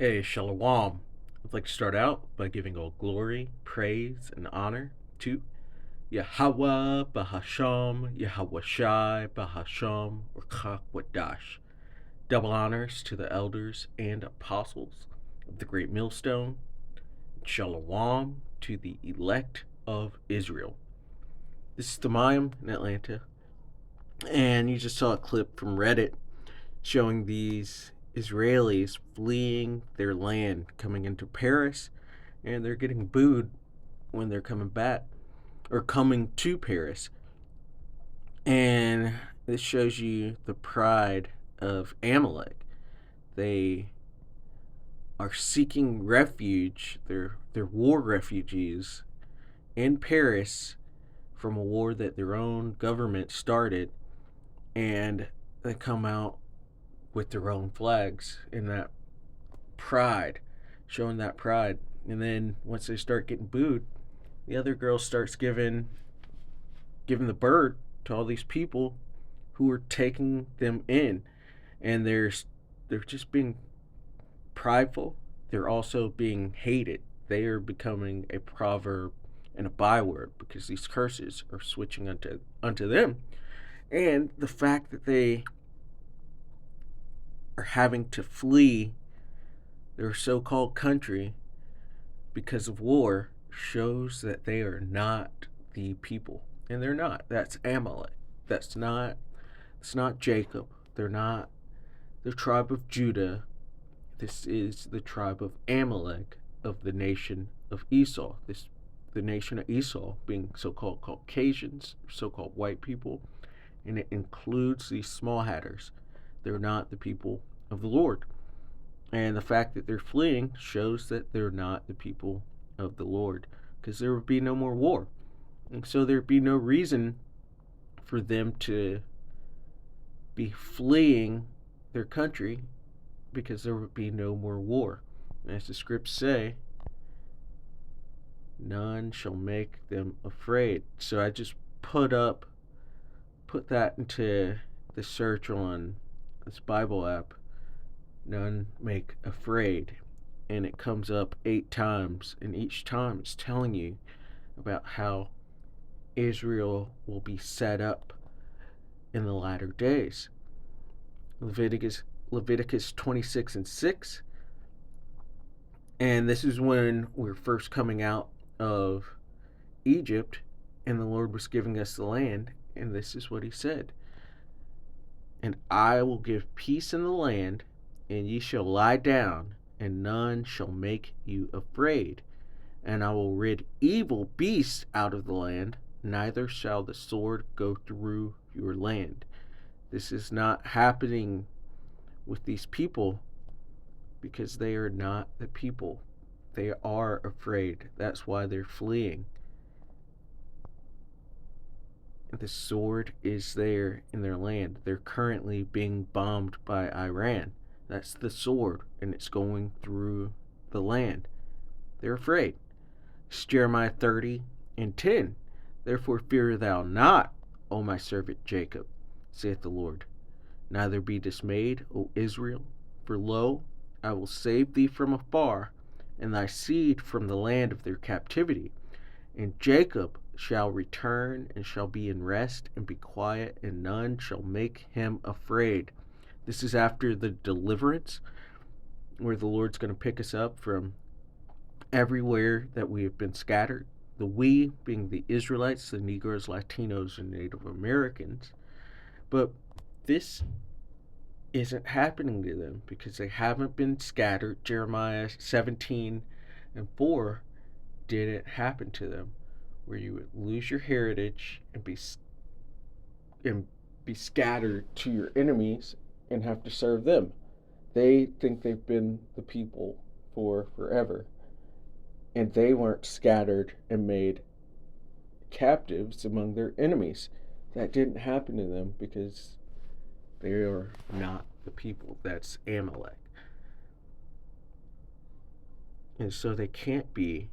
Hey, Shalom. I'd like to start out by giving all glory, praise, and honor to Yahweh Bahasham, Yahweh Shai Bahasham, or Wadash. Double honors to the elders and apostles of the Great Millstone. Shalom to the elect of Israel. This is Demayim in Atlanta, and you just saw a clip from Reddit showing these Israelis fleeing their land coming into Paris, and they're getting booed when they're coming back or coming to Paris. And this shows you the pride of Amalek. They are seeking refuge, they're war refugees in Paris from a war that their own government started, and they come out with their own flags in that pride, showing that pride. And then once they start getting booed, the other girl starts giving the bird to all these people who are taking them in, and they're just being prideful. They're also being hated. They are becoming a proverb and a byword because these curses are switching unto them, and the fact that they are having to flee their so-called country because of war shows that they are not the people, and they're not. That's Amalek. That's not. It's not Jacob. They're not the tribe of Judah. This is the tribe of Amalek of the nation of Esau. The nation of Esau being so-called Caucasians, so-called white people, and it includes these small hatters. They're not the people of the Lord. And the fact that they're fleeing shows that they're not the people of the Lord, because there would be no more war. And so there'd be no reason for them to be fleeing their country, because there would be no more war. And as the scripts say, none shall make them afraid. So I just put that into the search on this Bible app, none make afraid, and it comes up 8 times, and each time it's telling you about how Israel will be set up in the latter days. Leviticus 26 and 6, and this is when we're first coming out of Egypt, and the Lord was giving us the land, and this is what he said: and I will give peace in the land, and ye shall lie down, and none shall make you afraid. And I will rid evil beasts out of the land, neither shall the sword go through your land. This is not happening with these people because they are not the people. They are afraid. That's why they're fleeing. The sword is there in their land. They're currently being bombed by Iran. That's the sword, and it's going through the land. They're afraid. It's Jeremiah 30 and 10. Therefore fear thou not, O my servant Jacob, saith the Lord. Neither be dismayed, O Israel, for lo, I will save thee from afar, and thy seed from the land of their captivity. And Jacob shall return, and shall be in rest, and be quiet, and none shall make him afraid. This is after the deliverance, where the Lord's going to pick us up from everywhere that we have been scattered. The we being the Israelites, the Negroes, Latinos, and Native Americans. But this isn't happening to them because they haven't been scattered. Jeremiah 17 and 4 didn't happen to them, where you would lose your heritage and be scattered to your enemies and have to serve them. They think they've been the people for forever, and they weren't scattered and made captives among their enemies. That didn't happen to them because they are not the people. That's Amalek. And so they can't be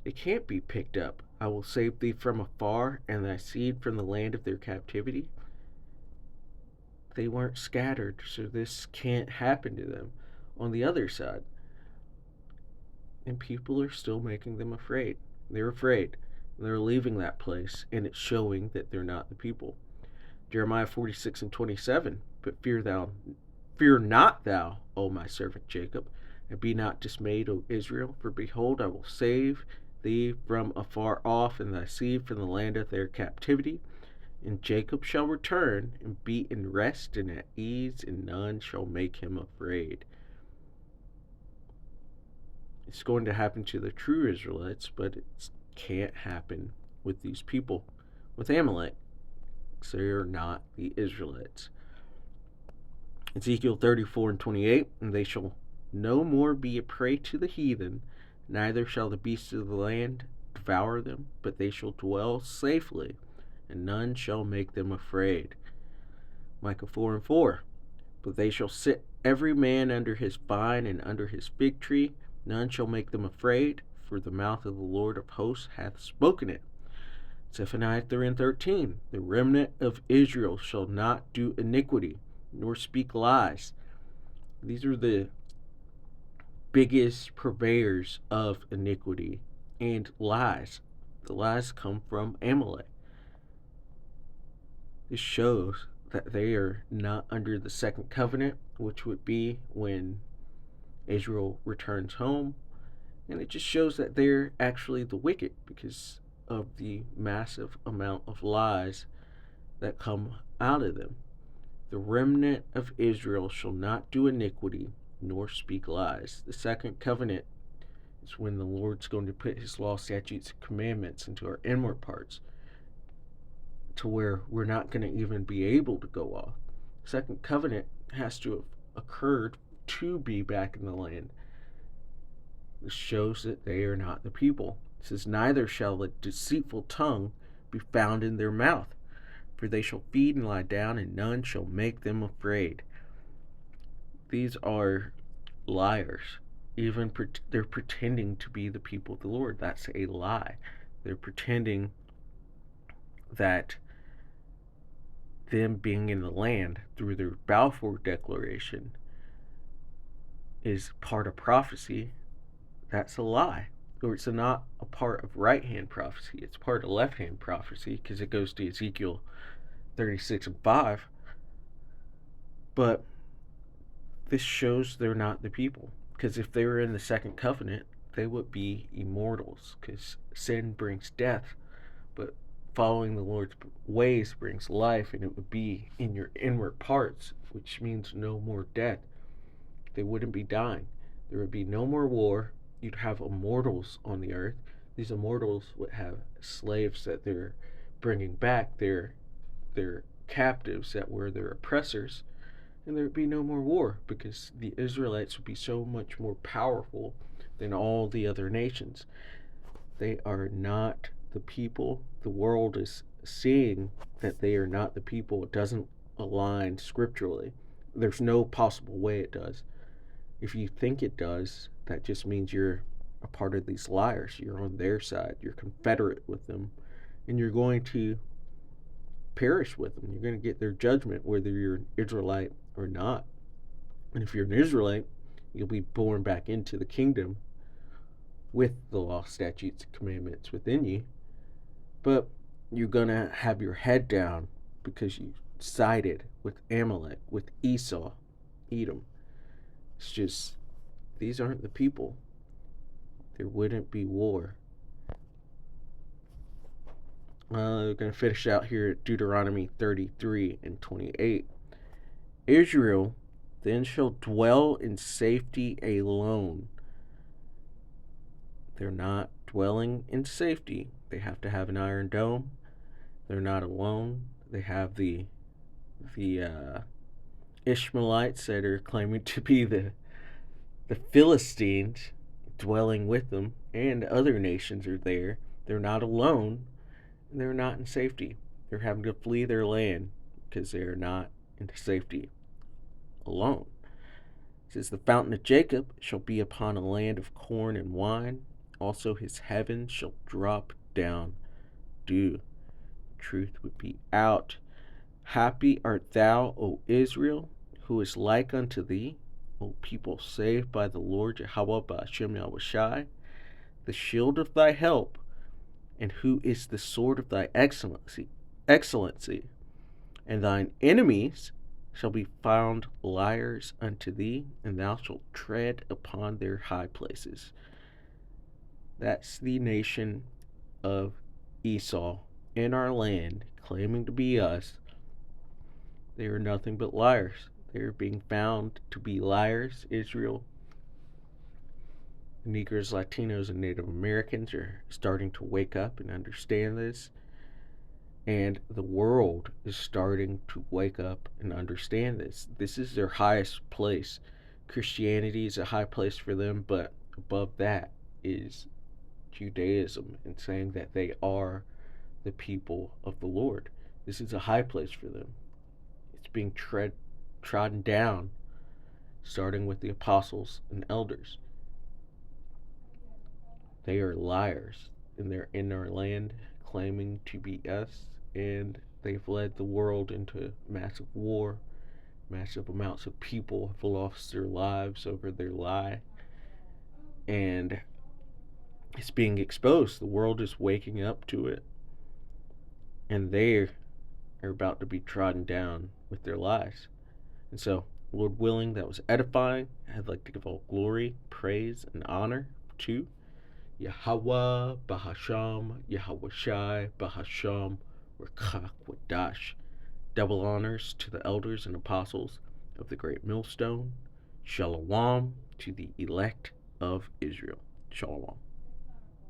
picked up. I will save thee from afar, and thy seed from the land of their captivity. They weren't scattered, so this can't happen to them. On the other side, and people are still making them afraid. They're afraid. They're leaving that place, and it's showing that they're not the people. Jeremiah 46:27, but fear not thou, O my servant Jacob, and be not dismayed, O Israel, for behold, I will save thee from afar off, and thy seed from the land of their captivity. And Jacob shall return, and be in rest and at ease, and none shall make him afraid. It's going to happen to the true Israelites, but it can't happen with these people, with Amalek. They are not the Israelites. Ezekiel 34:28, and they shall no more be a prey to the heathen, neither shall the beasts of the land devour them, but they shall dwell safely, and none shall make them afraid. Micah 4:4, but they shall sit every man under his vine and under his fig tree, none shall make them afraid, for the mouth of the Lord of hosts hath spoken it. Zephaniah 3:13, the remnant of Israel shall not do iniquity, nor speak lies. These are the biggest purveyors of iniquity and lies. The lies come from Amalek. This shows that they are not under the second covenant, which would be when Israel returns home. And it just shows that they're actually the wicked because of the massive amount of lies that come out of them. The remnant of Israel shall not do iniquity, nor speak lies. The second covenant is when the Lord's going to put his law, statutes, and commandments into our inward parts, to where we're not going to even be able to go off. The second covenant has to have occurred to be back in the land. This shows that they are not the people. It says, neither shall a deceitful tongue be found in their mouth, for they shall feed and lie down, and none shall make them afraid. These are liars. Even they're pretending to be the people of the Lord. That's a lie. They're pretending that them being in the land through their Balfour Declaration is part of prophecy. That's a lie. Or it's not a part of right-hand prophecy. It's part of left-hand prophecy because it goes to Ezekiel 36:5. But this shows they're not the people. Because if they were in the second covenant, they would be immortals. Because sin brings death. But following the Lord's ways brings life, and it would be in your inward parts, which means no more death. They wouldn't be dying. There would be no more war. You'd have immortals on the earth. These immortals would have slaves that they're bringing back. They're captives that were their oppressors. And there would be no more war because the Israelites would be so much more powerful than all the other nations. They are not the people. The world is seeing that they are not the people. It doesn't align scripturally. There's no possible way it does. If you think it does, that just means you're a part of these liars. You're on their side. You're confederate with them. And you're going to perish with them. You're going to get their judgment whether you're an Israelite or not. And if you're an Israelite, you'll be born back into the kingdom with the law, statutes, and commandments within you. But you're going to have your head down because you sided with Amalek, with Esau, Edom. It's just, these aren't the people. There wouldn't be war. We're going to finish out here at Deuteronomy 33:28. Israel then shall dwell in safety alone. They're not dwelling in safety. They have to have an iron dome. They're not alone. They have the Ishmaelites that are claiming to be the Philistines dwelling with them, and other nations are there. They're not alone. They're not in safety. They're having to flee their land because they are not in safety alone. It says, the fountain of Jacob shall be upon a land of corn and wine. Also his heaven shall drop down dew. Truth would be out. Happy art thou, O Israel, who is like unto thee, O people saved by the Lord Jehovah Ba'ashem Yahushai. the shield of thy help, and who is the sword of thy excellency. And thine enemies shall be found liars unto thee, and thou shalt tread upon their high places. That's the nation of Esau in our land, claiming to be us. They are nothing but liars. They are being found to be liars. Israel, Negroes, Latinos, and Native Americans are starting to wake up and understand this. And the world is starting to wake up and understand this. This is their highest place. Christianity is a high place for them, but above that is Judaism and saying that they are the people of the Lord. This is a high place for them. It's being trodden down, starting with the apostles and elders. They are liars, and they're in our land claiming to be us, and they've led the world into massive war. Massive amounts of people have lost their lives over their lie, and it's being exposed. The world is waking up to it, and they are about to be trodden down with their lies. And so, Lord willing, that was edifying. I'd like to give all glory, praise, and honor to Yahweh, Bahasham, Yahweh Shai, Bahasham, Rekach Wadash. Double honors to the elders and apostles of the great millstone. Shalom to the elect of Israel. Shalom.